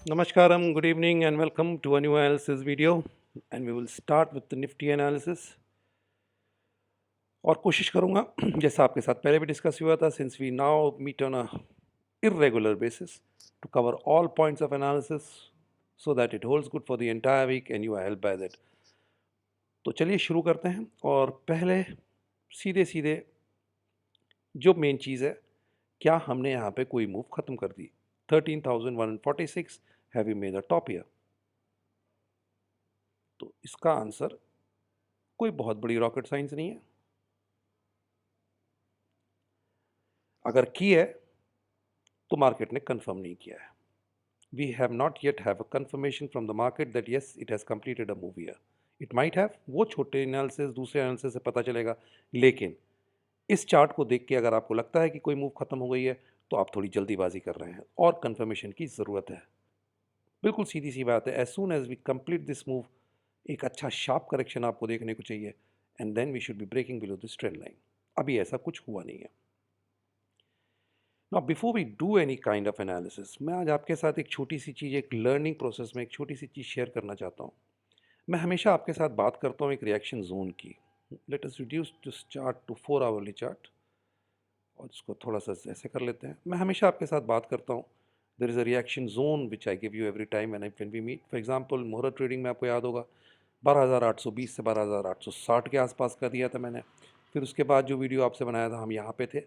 Namaskaram, good evening, and welcome to a new analysis video. And we will start with the Nifty analysis. और कोशिश करूंगा जैसा आपके साथ पहले भी डिस्कस हुआ था since we now meet on a irregular basis to cover all points of analysis so that it holds good for the entire week and you are helped by that. तो चलिए शुरू करते हैं और पहले सीधे सीधे जो मेन चीज़ है, क्या हमने यहाँ पे कोई मूव ख़त्म कर दी? 13,146 have we made a top here? तो इसका आंसर कोई बहुत बड़ी रॉकेट साइंस नहीं है. अगर की है तो मार्केट ने कंफर्म नहीं किया है. We have not yet have a confirmation from the market that yes it has completed a move here. It might have, वो छोटे एनालिसिस दूसरे एनालिसिस से पता चलेगा. लेकिन इस चार्ट को देख के अगर आपको लगता है कि कोई मूव खत्म हो गई है तो आप थोड़ी जल्दीबाजी कर रहे हैं और कंफर्मेशन की ज़रूरत है. बिल्कुल सीधी सी बात है. As soon as we complete this move एक अच्छा शार्प करेक्शन आपको देखने को चाहिए and then we should be breaking below this trend line. अभी ऐसा कुछ हुआ नहीं है. Now before we do any kind of analysis, मैं आज आपके साथ एक छोटी सी चीज़, एक लर्निंग प्रोसेस में एक छोटी सी चीज़ शेयर करना चाहता हूँ. मैं हमेशा आपके साथ बात करता हूँ एक रिएक्शन जोन की. Let us reduce this chart to 4 hourly chart और इसको थोड़ा सा ऐसे कर लेते हैं. मैं हमेशा आपके साथ बात करता हूँ there is a reaction zone which I give you every time when we meet. For example muhurat trading में आपको याद होगा 12,820 से 12,860 के आसपास का दिया था मैंने. फिर उसके बाद जो वीडियो आपसे बनाया था हम यहाँ पे थे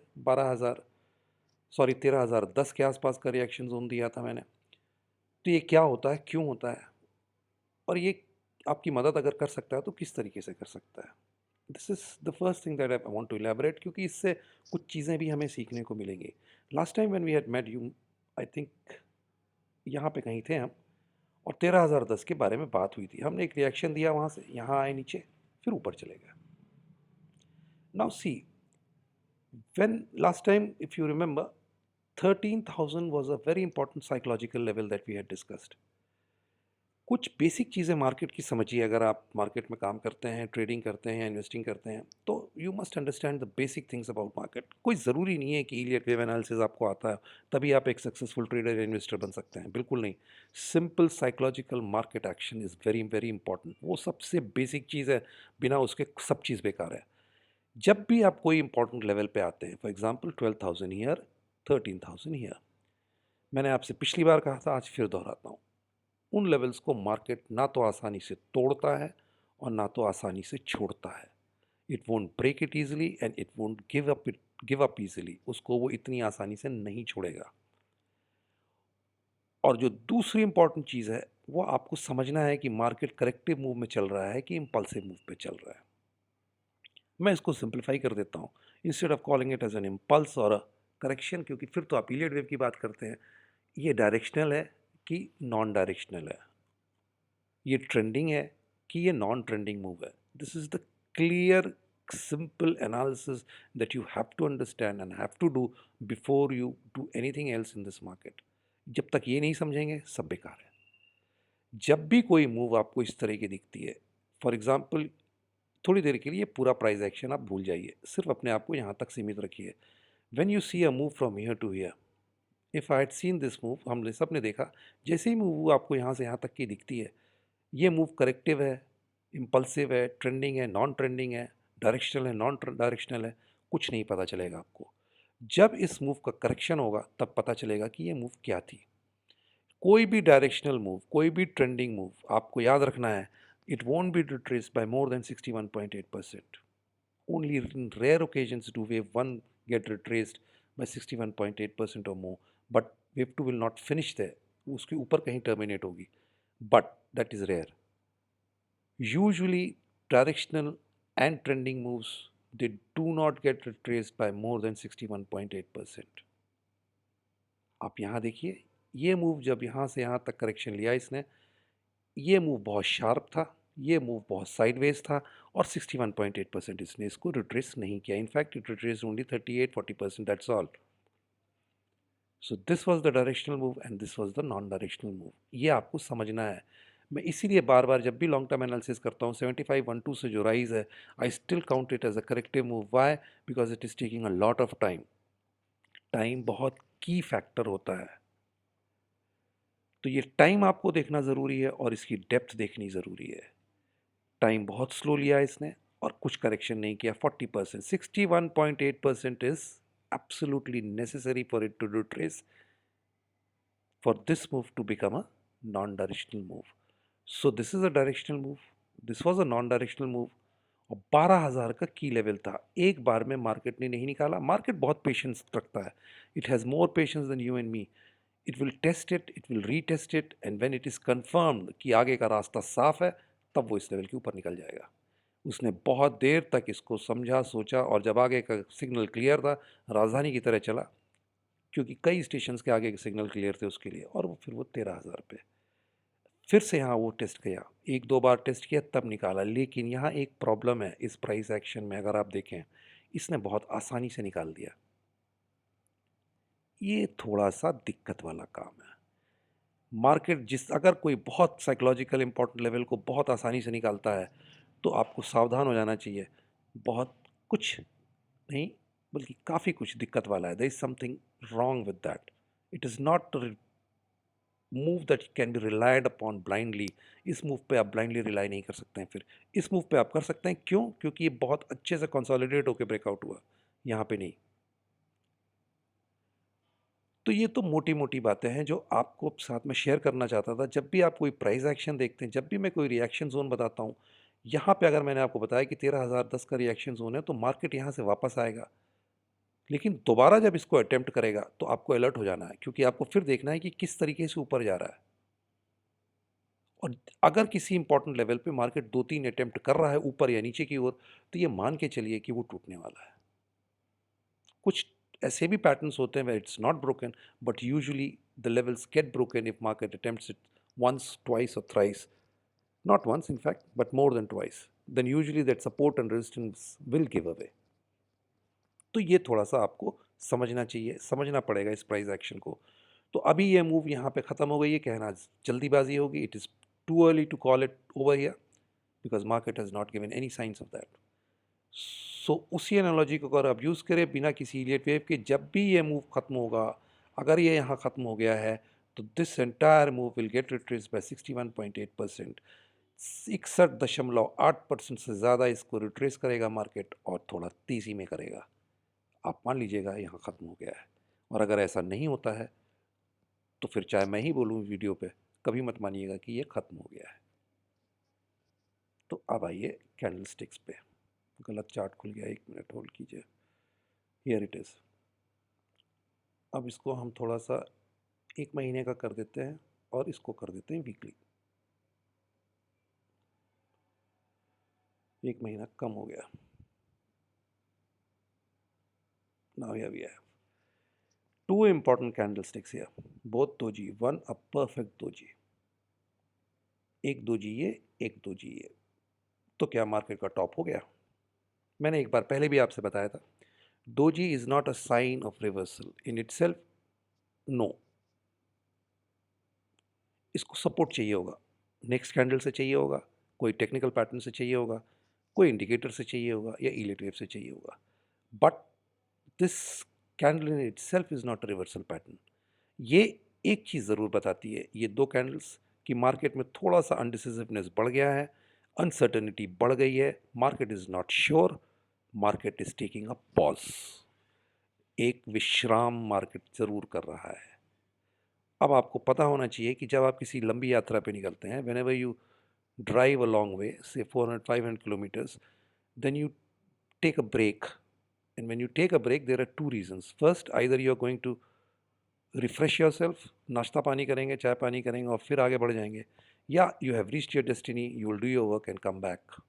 13,010 के आसपास का रिएक्शन जोन दिया था मैंने. तो ये क्या होता है, क्यों होता है, और ये आपकी मदद अगर कर सकता है तो किस तरीके से कर सकता है? This is the first thing that I want to elaborate, क्योंकि इससे कुछ चीज़ें भी हमें सीखने को मिलेंगी. Last time when we had met you, I think यहाँ पे कहीं थे हम और 13,010 के बारे में बात हुई थी. हमने एक रिएक्शन दिया, वहाँ से यहाँ आए नीचे, फिर ऊपर चले गए. Now see, when last time, if you remember, 13,000 was a very important psychological level that we had discussed. कुछ बेसिक चीज़ें मार्केट की समझिए. अगर आप मार्केट में काम करते हैं, ट्रेडिंग करते हैं, इन्वेस्टिंग करते हैं, तो you must understand the basic things about market. कोई ज़रूरी नहीं है कि इलियट वेव एनालिसिस आपको आता है तभी आप एक सक्सेसफुल ट्रेडर या इन्वेस्टर बन सकते हैं. बिल्कुल नहीं. Simple psychological market action is very very important. वो सबसे बेसिक चीज़ है. बिना उसके सब चीज़ बेकार है. जब भी आप कोई इंपॉर्टेंट लेवल पे आते हैं, फॉर एग्जांपल 12,000 ईयर, 13,000 ईयर, मैंने आपसे पिछली बार कहा था, आज फिर दोहराता हूँ, उन लेवल्स को मार्केट ना तो आसानी से तोड़ता है और ना तो आसानी से छोड़ता है. It won't break it easily and it won't give up easily. उसको वो इतनी आसानी से नहीं छोड़ेगा. और जो दूसरी इंपॉर्टेंट चीज़ है वो आपको समझना है कि मार्केट करेक्टिव मूव में चल रहा है कि इम्पल्सिव मूव पे चल रहा है. मैं इसको सिंप्लीफाई कर देता हूँ. Instead of calling it as an impulse और अ करेक्शन, क्योंकि फिर तो आप पीरियड वेव की बात करते हैं, ये डायरेक्शनल है कि नॉन डायरेक्शनल है, ये ट्रेंडिंग है कि ये नॉन ट्रेंडिंग मूव है. This is the clear simple analysis that you have to understand and have to do before you do anything else in this market. जब तक ये नहीं समझेंगे सब बेकार है. जब भी कोई मूव आपको इस तरह की दिखती है, फॉर एग्जाम्पल, थोड़ी देर के लिए पूरा प्राइस एक्शन आप भूल जाइए, सिर्फ अपने आप को यहाँ तक सीमित रखिए. When you see a move from here to here, if I had seen this move, हमने सब ने देखा, जैसे ही मूव आपको यहाँ से यहाँ तक की दिखती है, ये मूव करेक्टिव है, इम्पल्सिव है, ट्रेंडिंग है, नॉन ट्रेंडिंग है, डायरेक्शनल है, नॉन डायरेक्शनल है, कुछ नहीं पता चलेगा आपको. जब इस मूव का करेक्शन होगा तब पता चलेगा कि ये मूव क्या थी. कोई भी डायरेक्शनल मूव, कोई भी ट्रेंडिंग मूव आपको याद रखना है, it won't be retraced by more than 61.8%. Only in rare occasions do wave 1 get retraced by 61.8% or more, but wave 2 will not finish there. उसके ऊपर कहीं टर्मिनेट होगी, but that is rare. Usually directional and trending moves, they do not get retraced by more than 61.8%. आप यहाँ देखिए, ये move जब यहाँ से यहाँ तक करेक्शन लिया इसने, ये मूव बहुत शार्प था, ये मूव बहुत साइडवेज था और 61.8% इसने इसको रिट्रेस नहीं किया. In fact it retrace only 38-40%, that's all. So this was the directional move and this was the non directional move. ये आपको समझना है. मैं इसीलिए बार बार जब भी लॉन्ग टर्म एनालिसिस करता हूँ, 7512 से जो राइज है, I still count it as a corrective move. Why? Because it is taking a lot of time. Time बहुत की फैक्टर होता है. तो ये टाइम आपको देखना ज़रूरी है और इसकी डेप्थ देखनी ज़रूरी है। टाइम बहुत स्लो लिया इसने और कुछ करेक्शन नहीं किया। 40%, 61.8% is absolutely necessary for it to retrace, for this move to become a non-directional move. So this is a directional move. This was a non-directional move. और 12,000 का की लेवल था। एक बार में मार्केट ने नहीं निकाला। मार्केट बहुत पेशेंस रखता है। It has more patience than you and me. It will test it, it will retest it, and when it is confirmed कि आगे का रास्ता साफ है, तब वो इस लेवल के ऊपर निकल जाएगा। उसने बहुत देर तक इसको समझा, सोचा, और जब आगे का सिग्नल क्लियर था, राजधानी की तरह चला, क्योंकि कई स्टेशंस के आगे के सिग्नल क्लियर थे उसके लिए, और वो फिर वो 13,000 पे फिर से यहाँ वो टेस्ट किया। एक दो बार टेस्ट किया तब निकाला। लेकिन यहाँ एक प्रॉब्लम है इस प्राइस एक्शन में, अगर आप देखें, इसने बहुत आसानी से निकाल दिया। ये थोड़ा सा दिक्कत वाला काम है। मार्केट अगर कोई बहुत साइकोलॉजिकल इंपॉर्टेंट लेवल को बहुत आसानी से निकालता है, तो आपको सावधान हो जाना चाहिए। बहुत कुछ नहीं, बल्कि काफ़ी कुछ दिक्कत वाला है। There is something wrong with that. It is not move that can be relied upon blindly. इस मूव पे आप ब्लाइंडली रिलाई नहीं कर सकते हैं। फिर इस मूव पे आप कर सकते हैं। क्यों? क्योंकि ये बहुत अच्छे से कंसोलिडेट होकर ब्रेकआउट हुआ, यहाँ पे नहीं। तो ये तो मोटी मोटी बातें हैं जो आपको साथ में शेयर करना चाहता था। जब भी आप कोई प्राइस एक्शन देखते हैं, जब भी मैं कोई रिएक्शन जोन बताता हूँ, यहाँ पे अगर मैंने आपको बताया कि 13,010 का रिएक्शन जोन है, तो मार्केट यहाँ से वापस आएगा। लेकिन दोबारा जब इसको अटेम्प्ट करेगा तो आपको अलर्ट हो जाना है, क्योंकि आपको फिर देखना है कि किस तरीके से ऊपर जा रहा है। और अगर किसी इंपॉर्टेंट लेवल पे मार्केट दो तीन अटेम्प्ट कर रहा है ऊपर या नीचे की ओर, तो ये मान के चलिए कि वो टूटने वाला है। कुछ ऐसे भी पैटर्न्स होते हैं where it's not broken, but usually the levels get broken if market attempts it once, twice or thrice. Not once in fact, but more than twice. Then usually that support and resistance will give away. तो ये थोड़ा सा आपको समझना चाहिए, समझना पड़ेगा इस प्राइस एक्शन को। तो अभी ये मूव यहाँ पे ख़त्म हो गई है, कहना जल्दीबाजी होगी। It is too early to call it over here, because market has not given any signs of that. So उसी एनालॉजी को अगर आप यूज़ करें बिना किसी इलियट वेव के, जब भी ये मूव ख़त्म होगा, अगर ये यहाँ ख़त्म हो गया है, तो this entire move will get retrace by 61.8%। 61.8% से ज़्यादा इसको रिट्रेस करेगा मार्केट, और थोड़ा तेज़ी में करेगा। आप मान लीजिएगा यहाँ ख़त्म हो गया है। और अगर ऐसा नहीं होता है, तो फिर चाहे मैं ही बोलूँ वीडियो पे, कभी मत मानिएगा कि ये ख़त्म हो गया है। तो अब आइए कैंडल स्टिक्स पे। गलत चार्ट खुल गया, 1 मिनट होल्ड कीजिए। Here it is. अब इसको हम थोड़ा सा 1 महीने का कर देते हैं और इसको कर देते हैं वीकली। 1 महीना कम हो गया। Now here we have two important candlesticks here, both doji, one a perfect doji। एक दोजी ये, एक दोजी ये। तो क्या मार्केट का टॉप हो गया? मैंने एक बार पहले भी आपसे बताया था, doji is not a sign of reversal in itself. No, इसको सपोर्ट चाहिए होगा, नेक्स्ट कैंडल से चाहिए होगा, कोई टेक्निकल पैटर्न से चाहिए होगा, कोई इंडिकेटर से चाहिए होगा, या इलिट वेव से चाहिए होगा। But this candle in itself is not a reversal pattern. ये एक चीज़ ज़रूर बताती है, ये दो कैंडल्स, कि मार्केट में थोड़ा सा अनडिसिसिवनेस बढ़ गया है, अनसर्टनिटी बढ़ गई है, market is not sure, market is taking a pause. एक विश्राम मार्केट ज़रूर कर रहा है। अब आपको पता होना चाहिए कि जब आप किसी लंबी यात्रा पे निकलते हैं, whenever you drive a long way, से 400-500 kilometres, then you take a break. And when you take a break, there are two reasons. First, either you are going to refresh yourself, नाश्ता पानी करेंगे, चाय पानी करेंगे और फिर आगे बढ़ जाएंगे, या you have reached your destiny, you will do your work and come back.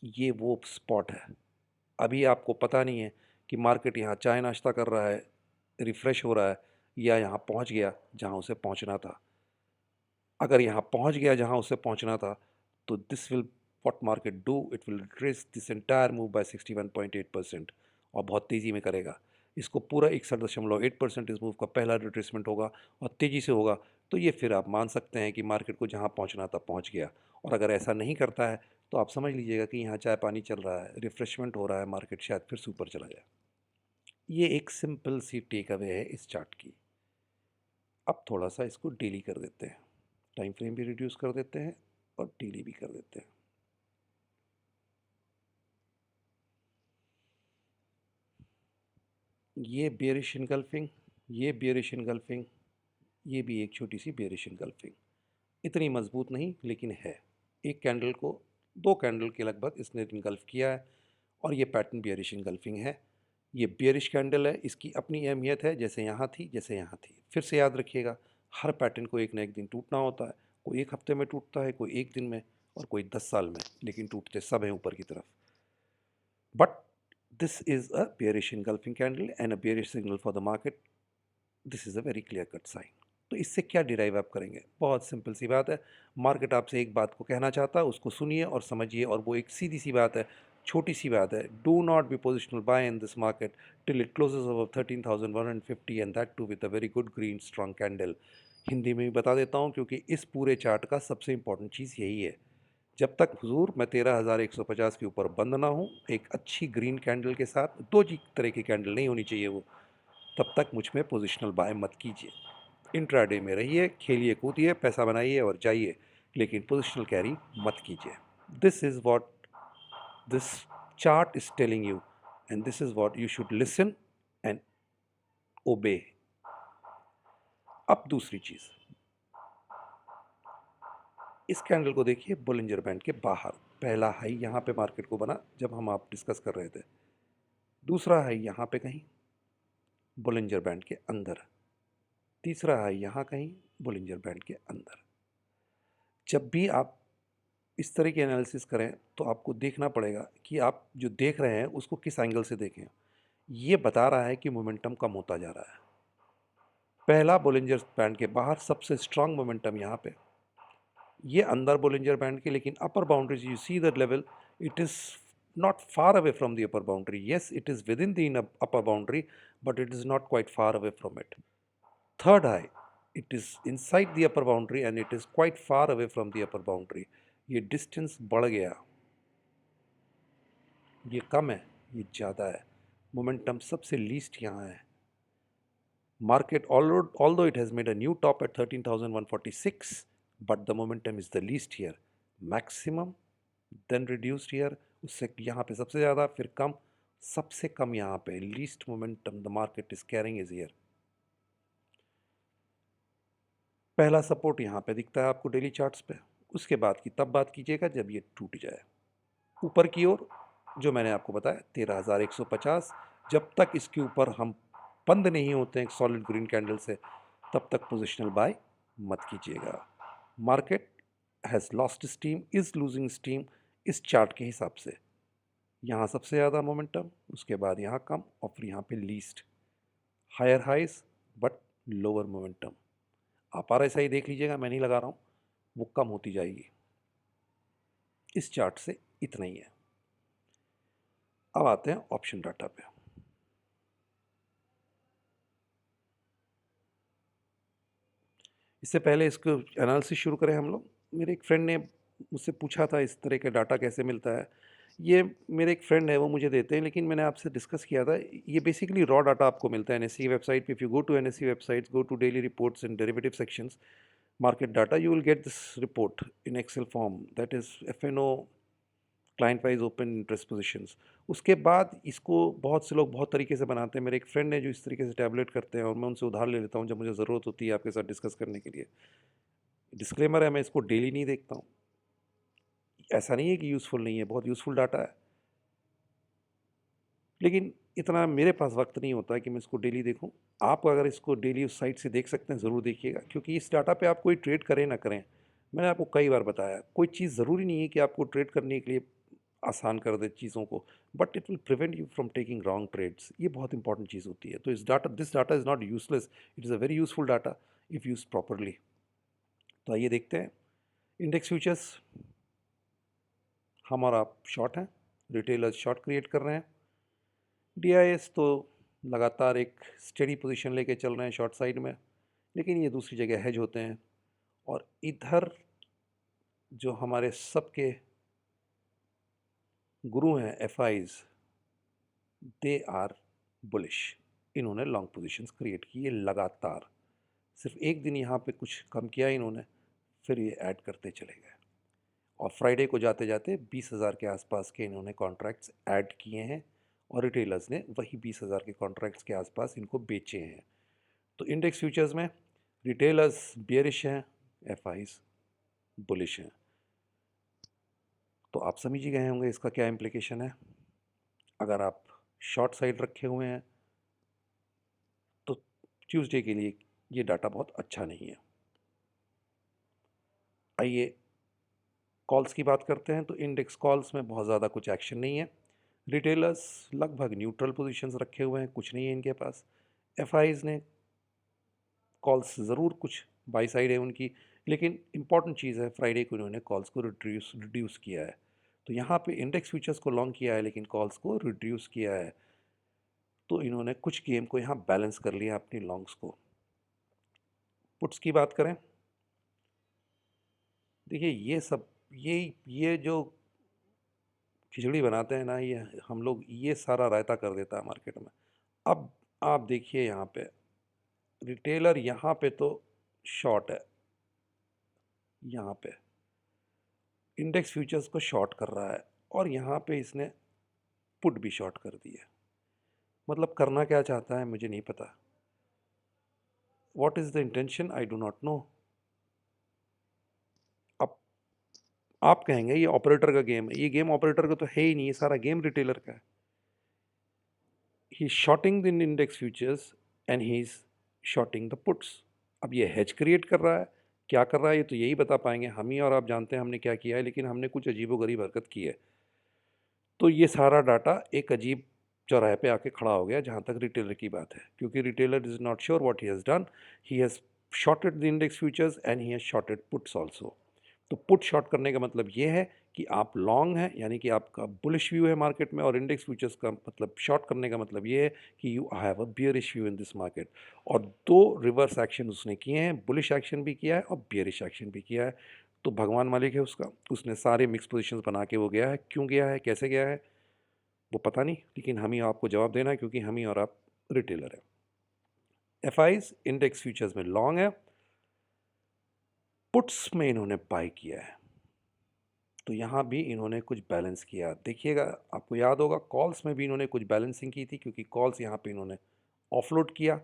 ये वो स्पॉट है। अभी आपको पता नहीं है कि मार्केट यहाँ चाय नाश्ता कर रहा है, रिफ्रेश हो रहा है, या यहाँ पहुँच गया जहाँ उसे पहुँचना था। अगर यहाँ पहुँच गया जहाँ उसे पहुँचना था, तो this will what market do, it will retrace this entire move by 61.8%, और बहुत तेज़ी में करेगा। इसको पूरा 61.8% इस मूव का पहला रिट्रेसमेंट होगा, और तेज़ी से होगा। तो ये फिर आप मान सकते हैं कि मार्केट को जहाँ पहुँचना था पहुँच गया। और अगर ऐसा नहीं करता है, तो आप समझ लीजिएगा कि यहाँ चाय पानी चल रहा है, रिफ्रेशमेंट हो रहा है, मार्केट शायद फिर से ऊपर चला जाए। ये एक सिंपल सी टेक अवे है इस चार्ट की। अब थोड़ा सा इसको डेली कर देते हैं, टाइम फ्रेम भी रिड्यूस कर देते हैं और डेली भी कर देते हैं। ये बेयरिश इनगल्फिंग, ये बेयरिश इनगल्फिंग, ये भी एक छोटी सी बेयरिश इनगल्फिंग, इतनी मजबूत नहीं लेकिन है। एक कैंडल को 2 कैंडल के लगभग इसने इनगल्फ किया है और ये पैटर्न बेयरिश इनगल्फिंग है। ये बेयरिश कैंडल है, इसकी अपनी अहमियत है, जैसे यहाँ थी जैसे यहाँ थी। फिर से याद रखिएगा, हर पैटर्न को एक ना एक दिन टूटना होता है। कोई 1 हफ्ते में टूटता है, कोई 1 दिन में और कोई 10 साल में, लेकिन टूटते सब हैं ऊपर की तरफ। But this is a bearish engulfing candle and a bearish signal for the market. This is a very clear cut sign. तो इससे क्या डिराइव आप करेंगे? बहुत सिंपल सी बात है। मार्केट आपसे एक बात को कहना चाहता है, उसको सुनिए और समझिए, और वो एक सीधी सी बात है, छोटी सी बात है। Do not be positional buy in this market till it closes over 13,150 and that too with a very good green strong candle. Hindi में भी बता देता हूँ, क्योंकि इस पूरे चार्ट का सबसे इंपॉर्टेंट चीज़ यही है। जब तक हुजूर मैं 13,150 के ऊपर बंद ना हूँ एक अच्छी ग्रीन कैंडल के साथ, दो जी तरह की कैंडल नहीं होनी चाहिए वो, तब तक मुझ में पोजिशनल बाय मत कीजिए। इंट्राडे में रहिए, खेलिए कूदिए, पैसा बनाइए और जाइए, लेकिन पोजिशनल कैरी मत कीजिए। This is what this chart is telling you and this is what you should listen and ओबे। अब दूसरी चीज, इस कैंडल को देखिए बोलिंजर बैंड के बाहर। पहला हाई यहाँ पे मार्केट को बना जब हम आप डिस्कस कर रहे थे, दूसरा हाई यहाँ पे कहीं बोलिंजर बैंड के अंदर, तीसरा हाई यहाँ कहीं बोलिंजर बैंड के अंदर। जब भी आप इस तरह की एनालिसिस करें तो आपको देखना पड़ेगा कि आप जो देख रहे हैं उसको किस एंगल से देखें। ये बता रहा है कि मोमेंटम कम होता जा रहा है। पहला बोलिंजर बैंड के बाहर सबसे स्ट्रांग मोमेंटम यहाँ पे, ये अंदर बोलिंजर बैंड के, लेकिन upper boundaries you see that level, it is not far away from the upper boundary. Yes, it is within the upper boundary, but it is not quite far away from it. Third high, it is inside the upper boundary and it is quite far away from the upper boundary. ये distance बढ़ गया, ये कम है, ये ज़्यादा है। Momentum सबसे least यहाँ है। Market, although it has made a new top at 13,146, but the momentum is the least here. Maximum, then reduced here, उससे यहाँ पे सबसे ज़्यादा, फिर कम, सबसे कम यहाँ पे। Least momentum the market is carrying is here. पहला सपोर्ट यहाँ पे दिखता है आपको डेली चार्ट्स पे, उसके बाद की तब बात कीजिएगा जब ये टूट जाए ऊपर की ओर। जो मैंने आपको बताया 13,150, जब तक इसके ऊपर हम बंद नहीं होते हैं सॉलिड ग्रीन कैंडल से, तब तक पोजिशनल बाय मत कीजिएगा। Market has lost steam, is losing steam इस चार्ट के हिसाब से। यहाँ सबसे ज़्यादा मोमेंटम, उसके बाद यहाँ कम और फिर यहाँ पे least. Higher highs but lower momentum. आप RSI देख लीजिएगा, मैं नहीं लगा रहा हूँ, वो कम होती जाएगी। इस चार्ट से इतना ही है। अब आते हैं ऑप्शन डाटा पे। इससे पहले इसको एनालिसिस शुरू करें हम लोग, मेरे एक फ्रेंड ने मुझसे पूछा था इस तरह का डाटा कैसे मिलता है। ये मेरे एक फ्रेंड है, वो मुझे देते हैं, लेकिन मैंने आपसे डिस्कस किया था, ये बेसिकली रॉ डाटा आपको मिलता है NSE वेबसाइट पे। If you go to NSE website, go to daily reports and derivative sections, market data, you will get this report in Excel form, that is FNO, client wise open interest positions. उसके बाद इसको बहुत से लोग बहुत तरीके से बनाते हैं। मेरे एक फ्रेंड है जो इस तरीके से टैबलेट करते हैं और मैं उनसे उधार ले लेता हूँ जब मुझे ज़रूरत होती है आपके साथ डिस्कस करने के लिए। डिस्क्लेमर है, मैं इसको डेली नहीं देखता हूँ। ऐसा नहीं है कि यूज़फुल नहीं है, बहुत यूज़फुल डाटा है, लेकिन इतना मेरे पास वक्त नहीं होता है कि मैं इसको डेली देखूं। आप अगर इसको डेली उस साइट से देख सकते हैं, ज़रूर देखिएगा, क्योंकि इस डाटा पे आप कोई ट्रेड करें ना करें, मैंने आपको कई बार बताया, कोई चीज़ ज़रूरी नहीं है कि आपको ट्रेड करने के लिए आसान कर दे चीज़ों को, but it will prevent you from taking wrong trades. ये बहुत इंपॉर्टेंट चीज़ होती है। तो this data is not useless, it is a very useful data if use properly. तो आइए देखते हैं इंडेक्स फ्यूचर्स। हम और आप शॉर्ट हैं, रिटेलर्स शॉर्ट क्रिएट कर रहे हैं। DIS तो लगातार एक स्टेडी पोजीशन लेके चल रहे हैं शॉर्ट साइड में, लेकिन ये दूसरी जगह हेज होते हैं। और इधर जो हमारे सबके गुरु हैं FIs, दे आर बुलिश। इन्होंने लॉन्ग पोजीशंस क्रिएट की है लगातार, सिर्फ एक दिन यहाँ पे कुछ कम किया इन्होंने, फिर ये ऐड करते चले गए और फ्राइडे को जाते जाते 20,000 के आसपास के इन्होंने कॉन्ट्रैक्ट्स ऐड किए हैं और रिटेलर्स ने वही 20,000 के कॉन्ट्रैक्ट्स के आसपास इनको बेचे हैं। तो इंडेक्स फ्यूचर्स में रिटेलर्स बियरिश हैं, एफआईज बुलिश हैं। तो आप समझ ही गए होंगे इसका क्या इम्प्लीकेशन है। अगर आप शॉर्ट साइड रखे हुए हैं तो ट्यूसडे के लिए ये डाटा बहुत अच्छा नहीं है। आइए कॉल्स की बात करते हैं। तो इंडेक्स कॉल्स में बहुत ज़्यादा कुछ एक्शन नहीं है। रिटेलर्स लगभग न्यूट्रल पोजीशंस रखे हुए हैं, कुछ नहीं है इनके पास। एफआईज ने कॉल्स ज़रूर कुछ बाई साइड है उनकी, लेकिन इंपॉर्टेंट चीज़ है फ्राइडे को इन्होंने कॉल्स को रिड्यूस किया है। तो यहाँ पे इंडेक्स फ्यूचर्स को लॉन्ग किया है लेकिन कॉल्स को रिड्यूस किया है। तो इन्होंने कुछ गेम को यहाँ बैलेंस कर लिया अपनी लॉन्ग्स को। पुट्स की बात करें, देखिए ये सब ये जो खिचड़ी बनाते हैं ना, ये हम लोग ये सारा रायता कर देता है मार्केट में। अब आप देखिए यहाँ पे रिटेलर यहाँ पे तो शॉर्ट है, यहाँ पे इंडेक्स फ्यूचर्स को शॉर्ट कर रहा है और यहाँ पे इसने पुट भी शॉर्ट कर दी है। मतलब करना क्या चाहता है मुझे नहीं पता। What is the intention I do not know. अब आप कहेंगे ये ऑपरेटर का गेम है, ये गेम ऑपरेटर का तो है ही नहीं, ये सारा गेम रिटेलर का है। He is shorting the index futures and he is shorting the puts. अब ये हेज क्रिएट कर रहा है, क्या कर रहा है ये तो यही बता पाएंगे हम ही, और आप जानते हैं हमने क्या किया है, लेकिन हमने कुछ अजीबोगरीब हरकत की है। तो ये सारा डाटा एक अजीब चौराहे पे आके खड़ा हो गया जहाँ तक रिटेलर की बात है, क्योंकि retailer is not sure what he has done. He has shorted the index futures and he has shorted puts also. तो पुट शॉर्ट करने का मतलब ये है कि आप लॉन्ग हैं, यानी कि आपका बुलिश व्यू है मार्केट में, और इंडेक्स फ्यूचर्स का मतलब शॉर्ट करने का मतलब ये है कि you have a bearish view in this market. और दो रिवर्स एक्शन उसने किए हैं, बुलिश एक्शन भी किया है और बियरिश एक्शन भी किया है। तो भगवान मालिक है उसका, उसने सारे मिक्स पोजिशन बना के वो गया है। क्यों गया है, कैसे गया है वो पता नहीं, लेकिन हम ही आपको जवाब देना है क्योंकि हम ही और आप रिटेलर है। एफआईज इंडेक्स फ्यूचर्स में लॉन्ग है, पुट्स में इन्होंने बाय किया है। तो यहाँ भी इन्होंने कुछ बैलेंस किया। देखिएगा आपको याद होगा कॉल्स में भी इन्होंने कुछ बैलेंसिंग की थी, क्योंकि कॉल्स यहाँ पे इन्होंने ऑफलोड किया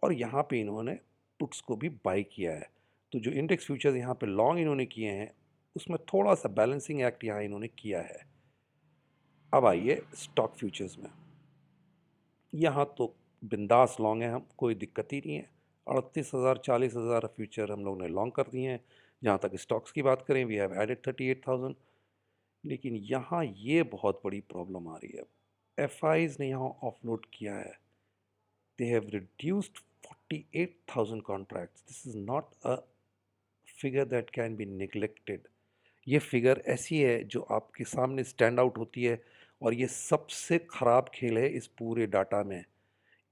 और यहाँ पे इन्होंने पुट्स को भी बाय किया है। तो जो इंडेक्स फ्यूचर्स यहाँ पे लॉन्ग इन्होंने किए हैं उसमें थोड़ा सा बैलेंसिंग एक्ट यहाँ इन्होंने किया है। अब आइए स्टॉक फ्यूचर्स में। यहाँ तो बिंदास लॉन्ग है, हम कोई दिक्कत ही नहीं है। 38,000 40,000 फ्यूचर हम लोग ने लॉन्ग कर दिए हैं। जहाँ तक स्टॉक्स की बात करें वी हैव एडेड 38,000। लेकिन यहाँ ये बहुत बड़ी प्रॉब्लम आ रही है। एफआईज ने यहाँ ऑफलोड किया है, they have reduced 48,000 contracts. This is not a figure that can B neglected. ये फिगर ऐसी है जो आपके सामने स्टैंड आउट होती है, और ये सबसे ख़राब खेल है इस पूरे डाटा में।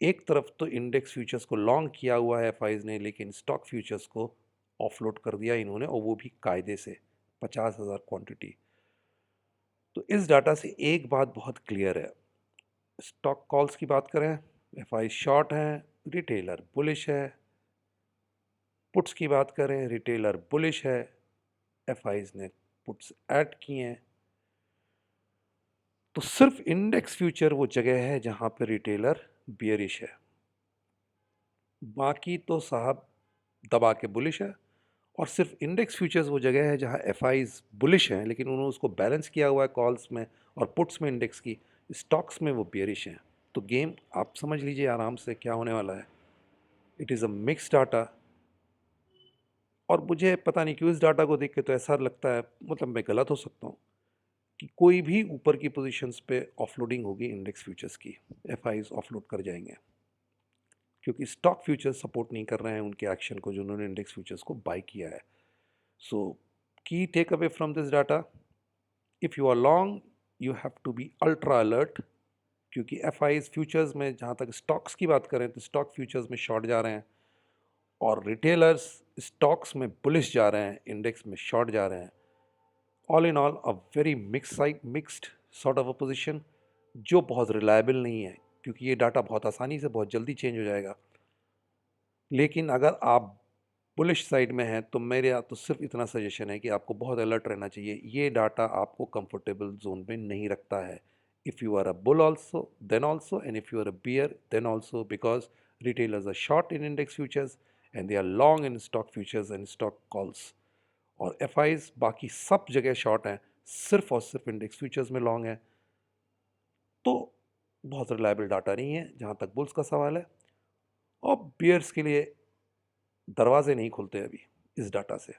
एक तरफ तो इंडेक्स फ्यूचर्स को लॉन्ग किया हुआ है एफआईज ने, लेकिन स्टॉक फ्यूचर्स को ऑफलोड कर दिया इन्होंने, और वो भी कायदे से 50,000 क्वांटिटी। तो इस डाटा से एक बात बहुत क्लियर है। स्टॉक कॉल्स की बात करें, एफआई शॉर्ट हैं, रिटेलर बुलिश है। पुट्स की बात करें, रिटेलर बुलिश है, एफआईज ने पुट्स ऐड किए हैं। तो सिर्फ इंडेक्स फ्यूचर वो जगह है जहां पर रिटेलर बियरिश है, बाकी तो साहब दबा के बुलिश है। और सिर्फ इंडेक्स फ्यूचर्स वो जगह है जहां एफआईज बुलिश हैं, लेकिन उन्होंने उसको बैलेंस किया हुआ है कॉल्स में और पुट्स में इंडेक्स की। स्टॉक्स में वो बियरिश हैं। तो गेम आप समझ लीजिए आराम से क्या होने वाला है। It is a mix data. और मुझे पता नहीं क्यों इस डाटा को देख के तो ऐसा लगता है, मतलब मैं गलत हो सकता हूँ, कि कोई भी ऊपर की पोजीशंस पे ऑफलोडिंग होगी इंडेक्स फ्यूचर्स की, एफआईज ऑफलोड कर जाएंगे, क्योंकि स्टॉक फ्यूचर्स सपोर्ट नहीं कर रहे हैं उनके एक्शन को जो उन्होंने इंडेक्स फ्यूचर्स को बाय किया है। So key takeaway from this data, if you are long you have to be ultra alert, क्योंकि एफआईज फ्यूचर्स में जहाँ तक स्टॉक्स की बात करें तो स्टॉक फ्यूचर्स में शॉर्ट जा रहे हैं, और रिटेलर्स स्टॉक्स में बुलिश जा रहे हैं, इंडेक्स में शॉर्ट जा रहे हैं। All in all a very mixed sort of a position, जो बहुत रिलायबल नहीं है, क्योंकि ये डाटा बहुत आसानी से बहुत जल्दी चेंज हो जाएगा। लेकिन अगर आप बुलिश साइड में है तो मेरे यहाँ तो सिर्फ इतना सजेशन है कि आपको बहुत अलर्ट रहना चाहिए। ये डाटा आपको कंफर्टेबल जोन में नहीं रखता है। If you are a bull also then also, and if you are a bear then also, because retailers are short in index futures and they are long in stock futures and stock calls. और एफ बाकी सब जगह short हैं, सिर्फ और सिर्फ index futures में लॉन्ग है। तो बहुत रिलायबल डाटा नहीं है जहाँ तक बुल्स का सवाल है। और बियर्स के लिए दरवाजे नहीं खुलते अभी इस डाटा से।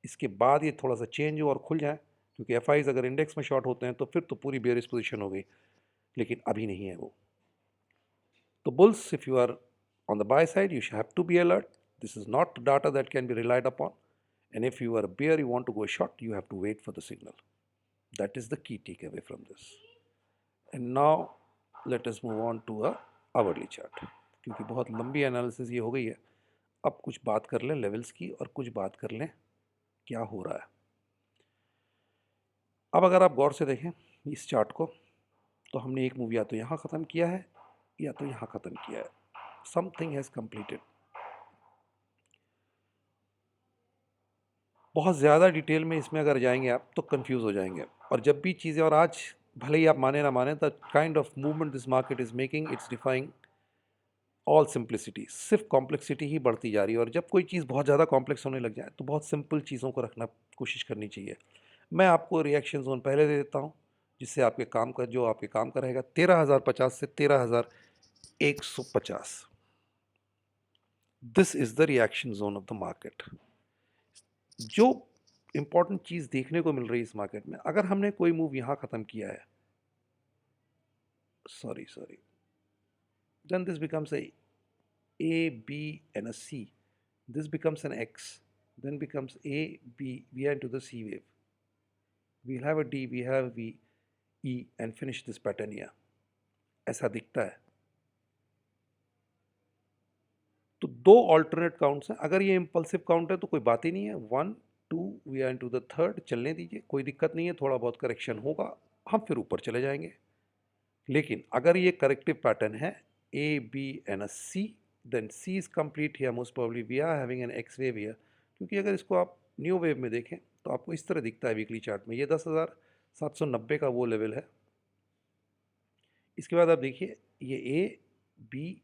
इसके बाद ये थोड़ा सा चेंज हो और खुल जाए, क्योंकि एफ अगर इंडेक्स में शॉर्ट होते हैं तो फिर तो पूरी बेयरिश पोजीशन हो गई, लेकिन अभी नहीं है वो। तो bulls, if you are on the buy side, you should have to be alert. This is not data that can be relied upon. And if you are a bear, you want to go short, you have to wait for the signal. That is the key takeaway from this. And now let us move on to a hourly chart. क्योंकि बहुत लंबी analysis ये हो गई है, अब कुछ बात कर लें लेवल्स की और कुछ बात कर लें क्या हो रहा है। अब अगर आप गौर से देखें इस चार्ट को, तो हमने एक मूव या तो यहाँ ख़त्म किया है या तो यहाँ ख़त्म किया है। Something has completed. बहुत ज़्यादा डिटेल में इसमें अगर जाएंगे आप तो कंफ्यूज हो जाएंगे। और जब भी चीज़ें, और आज भले ही आप माने ना माने, the kind of movement this market is making, it's defying all simplicity. सिर्फ कॉम्प्लेक्सिटी ही बढ़ती जा रही है। और जब कोई चीज़ बहुत ज़्यादा कॉम्प्लेक्स होने लग जाए तो बहुत सिंपल चीज़ों को रखना कोशिश करनी चाहिए। मैं आपको रिएक्शन जोन पहले दे देता हूँ, जिससे आपके काम का, जो आपके काम का रहेगा, 13,050 से 13,150। This is the reaction zone of the market. जो इंपॉर्टेंट चीज़ देखने को मिल रही है इस मार्केट में, अगर हमने कोई मूव यहाँ ख़त्म किया है, sorry, then this becomes A, B and a C. This becomes an X, then becomes A, B, we are into the C wave. We'll have a D, we have V, E and finish this pattern here. ऐसा दिखता है। तो दो alternate counts हैं। अगर ये impulsive count है तो कोई बात ही नहीं है। 1, 2, we are into the third, चलने दीजिए, कोई दिक्कत नहीं है। थोड़ा बहुत करेक्शन होगा, हम फिर ऊपर चले जाएंगे। लेकिन अगर ये करेक्टिव पैटर्न है A, B and a C, then C is complete here. Most probably we are having an X wave here. क्योंकि अगर इसको आप न्यू वेव में देखें तो आपको इस तरह दिखता है वीकली चार्ट में। ये 10,790 का वो लेवल है। इसके बाद आप देखिए ये A, B,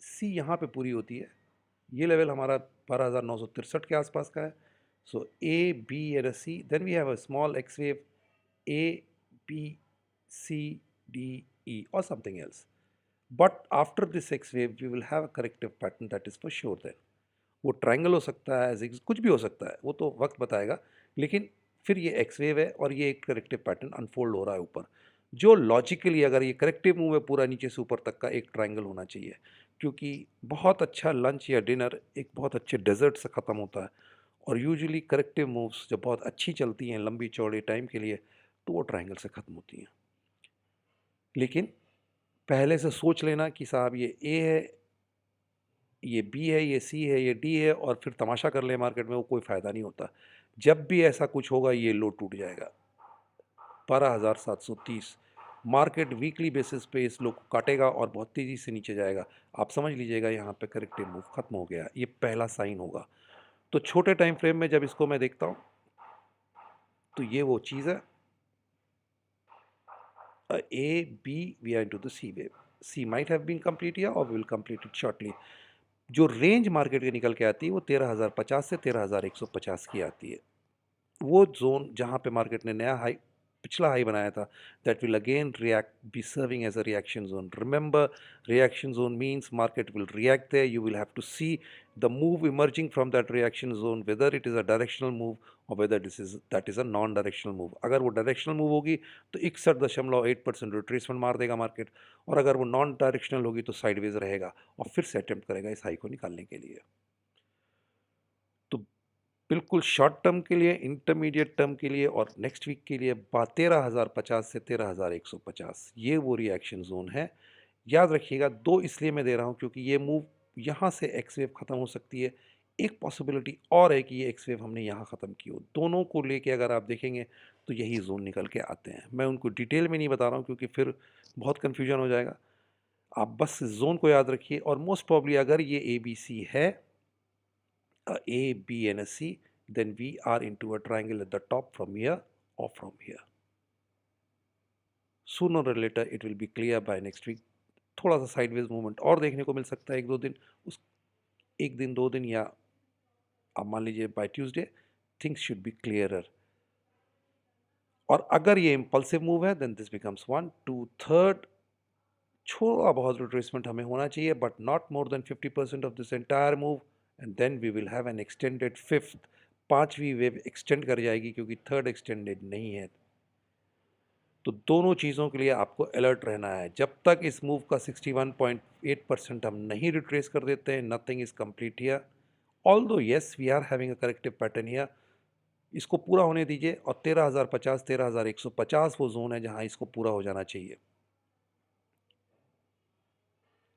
C यहाँ पे पूरी होती है। ये लेवल हमारा 12,963 के आसपास का है। सो A, B and a C, then we have a small X wave A, B, C, D, E or something else. But after this X wave we will have a corrective pattern, that is for sure then. वो triangle हो सकता है, कुछ भी हो सकता है, वो तो वक्त बताएगा। लेकिन फिर ये एक्स वेव है और ये एक करेक्टिव पैटर्न अनफोल्ड हो रहा है ऊपर, जो लॉजिकली अगर ये करेक्टिव मूव है पूरा नीचे से ऊपर तक का एक ट्रायंगल होना चाहिए। क्योंकि बहुत अच्छा लंच या डिनर एक बहुत अच्छे डेजर्ट से ख़त्म होता है। और यूजुअली करेक्टिव मूव्स जब बहुत अच्छी चलती हैं लंबी चौड़े टाइम के लिए तो वो ट्रायंगल से ख़त्म होती हैं। लेकिन पहले से सोच लेना कि साहब ये ए है, ये बी है, ये सी है, ये डी है, और फिर तमाशा कर ले मार्केट में, वो कोई फ़ायदा नहीं होता। जब भी ऐसा कुछ होगा ये लो टूट जाएगा। 12,730 मार्केट वीकली बेसिस पे इस लो को काटेगा और बहुत तेज़ी से नीचे जाएगा। आप समझ लीजिएगा यहाँ पे करेक्टिव मूव ख़त्म हो गया। ये पहला साइन होगा। तो छोटे टाइम फ्रेम में जब इसको मैं देखता हूँ तो ये वो चीज़ है। A, B, we are into the C wave. C might have been complete here or we will complete it shortly. जो रेंज मार्केट के निकल के आती है वो 13,050 से 13,150 की आती है। वो जोन जहाँ पे मार्केट ने नया हाई, पिछला हाई बनाया था, that will again react, be serving as a reaction zone. Remember, reaction zone means market will react there. You will have to see the move emerging from that reaction zone, whether it is a directional move और whether that is a non directional move. अगर वो directional move होगी तो 61.8% retracement मार देगा market, और अगर वो नॉन डायरेक्शनल होगी तो साइडवेज रहेगा और फिर से अटेम्प्ट करेगा इस हाई को निकालने के लिए। तो बिल्कुल शॉर्ट टर्म के लिए, इंटरमीडिएट टर्म के लिए और नेक्स्ट वीक के लिए 13,050 से 13,150 ये वो रिएक्शन जोन है। याद रखिएगा, दो इसलिए मैं दे रहा हूँ क्योंकि ये मूव यहाँ से एक्स वेव ख़त्म हो सकती है। एक पॉसिबिलिटी और है कि ये एक्स वेव हमने यहाँ ख़त्म की हो। दोनों को लेके अगर आप देखेंगे तो यही जोन निकल के आते हैं। मैं उनको डिटेल में नहीं बता रहा हूँ क्योंकि फिर बहुत कन्फ्यूजन हो जाएगा। आप बस इस जोन को याद रखिए। और मोस्ट प्रॉब्ली अगर ये ABC है a A, B and a C, then we are into a triangle at the top from here or from here. Sooner or later it will be clear by next week. थोड़ा सा sideways movement और देखने को मिल सकता है एक दो दिन, उस एक दिन दो दिन, या आप मान लीजिए by Tuesday things should be clearer. और अगर ये इम्पल्सिव मूव है देन दिस बिकम्स 1 2 3rd, थोड़ा बहुत रिट्रेसमेंट हमें होना चाहिए but not more than 50% of this entire move, and then we will have an extended fifth. पांचवी वेव एक्सटेंड कर जाएगी क्योंकि थर्ड एक्सटेंडेड नहीं है। तो दोनों चीज़ों के लिए आपको अलर्ट रहना है। जब तक इस मूव का 61.8% हम नहीं रिट्रेस कर देते हैं, nothing is complete here. Although yes we are having a corrective pattern here, इसको पूरा होने दीजिए। और 13,050 13,150 वो जोन है जहां इसको पूरा हो जाना चाहिए।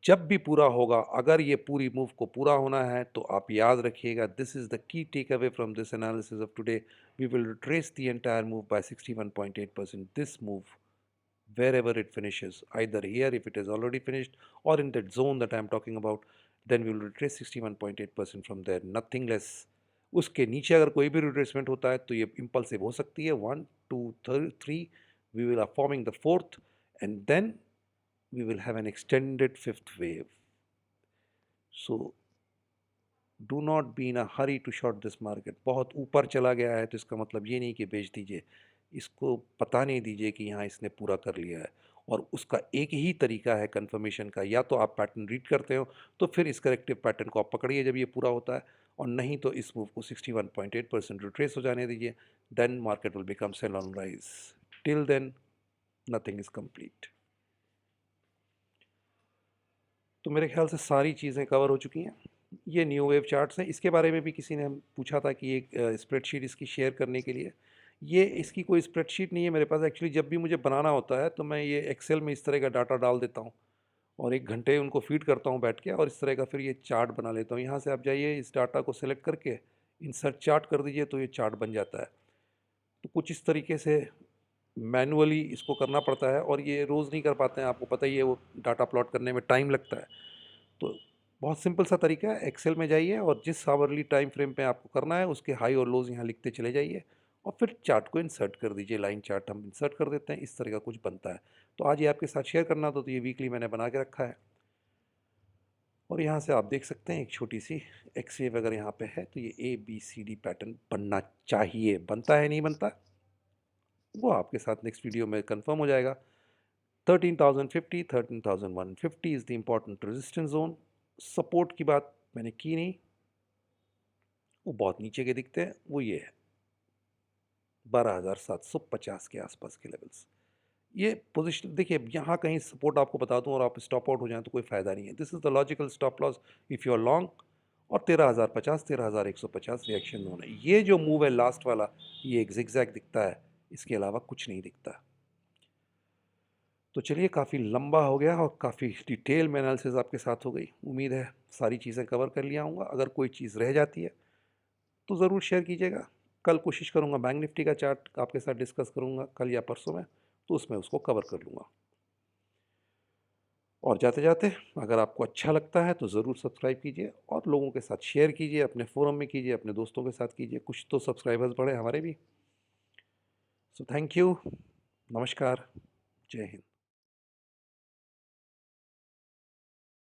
जब भी पूरा होगा, अगर ये पूरी मूव को पूरा होना है तो आप याद रखिएगा, this is the key takeaway from this analysis of today, we will retrace the entire move by 61.8%। This move wherever it finishes, either here if it is already finished or in that zone that I am talking about, then we will retrace 61.8% from there, nothing less। उसके नीचे अगर कोई भी retracement होता है तो ये impulsive हो सकती है। 1 2 3 we will are forming the fourth, and then we will have an extended fifth wave। So do not be in a hurry to short this market. बहुत ऊपर चला गया है तो इसका मतलब ये नहीं कि बेच दीजिए, इसको पता नहीं दीजिए कि यहाँ इसने पूरा कर लिया है। और उसका एक ही तरीका है कंफर्मेशन का, या तो आप पैटर्न रीड करते हो तो फिर इस करेक्टिव पैटर्न को आप पकड़िए जब ये पूरा होता है, और नहीं तो इस मूव को 61.8% रिट्रेस हो जाने दीजिए, then market will become sell on rise. Till then nothing is complete. तो मेरे ख्याल से सारी चीज़ें कवर हो चुकी हैं। ये न्यू वेव चार्ट्स हैं, इसके बारे में भी किसी ने पूछा था कि एक स्प्रेडशीट इसकी शेयर करने के लिए। ये इसकी कोई स्प्रेडशीट नहीं है मेरे पास एक्चुअली। जब भी मुझे बनाना होता है तो मैं ये एक्सेल में इस तरह का डाटा डाल देता हूँ और 1 घंटे उनको फीड करता हूँ बैठ के, और इस तरह का फिर ये चार्ट बना लेता हूँ। यहाँ से आप जाइए, इस डाटा को सेलेक्ट करके इंसर्ट चार्ट कर दीजिए तो ये चार्ट बन जाता है। तो कुछ इस तरीके से मैनुअली इसको करना पड़ता है, और ये रोज़ नहीं कर पाते हैं, आपको पता ही है वो डाटा प्लॉट करने में टाइम लगता है। तो बहुत सिंपल सा तरीका है, एक्सेल में जाइए और जिस आवरली टाइम फ्रेम पे आपको करना है उसके हाई और लोज यहाँ लिखते चले जाइए, और फिर चार्ट को इंसर्ट कर दीजिए। लाइन चार्ट हम इंसर्ट कर देते हैं, इस तरह का कुछ बनता है। तो आज ये आपके साथ शेयर करना था, तो ये वीकली मैंने बना के रखा है। और यहाँ से आप देख सकते हैं एक छोटी सी एक्स वेव अगर यहाँ पे है तो ये ABCD पैटर्न बनना चाहिए। बनता है नहीं बनता, वो आपके साथ नेक्स्ट वीडियो में कंफर्म हो जाएगा। 13,050 13,150 is the important resistance zone. Support की बात मैंने की नहीं, वो बहुत नीचे के दिखते हैं, वो ये है 12,750 के आसपास के लेवल्स। ये पोजीशन देखिए, यहाँ कहीं सपोर्ट आपको बता दूं और आप स्टॉप आउट हो जाएं तो कोई फ़ायदा नहीं है। This is the logical stop loss if you are long. और 13,050 13,150 रिएक्शन जोन है। ये जो मूव है लास्ट वाला, ये एक जिगजैग दिखता है, इसके अलावा कुछ नहीं दिखता। तो चलिए, काफ़ी लंबा हो गया और काफ़ी डिटेल में एनालिसिस आपके साथ हो गई। उम्मीद है सारी चीज़ें कवर कर लिया हूँगा। अगर कोई चीज़ रह जाती है तो ज़रूर शेयर कीजिएगा। कल कोशिश करूँगा बैंक निफ्टी का चार्ट आपके साथ डिस्कस करूँगा, कल या परसों में, तो उसमें उसको कवर कर लूँगा। और जाते जाते, अगर आपको अच्छा लगता है तो ज़रूर सब्सक्राइब कीजिए और लोगों के साथ शेयर कीजिए, अपने फोरम में कीजिए, अपने दोस्तों के साथ कीजिए। कुछ तो सब्सक्राइबर्स बढ़े हमारे भी। सो थैंक यू, नमस्कार, जय हिंद।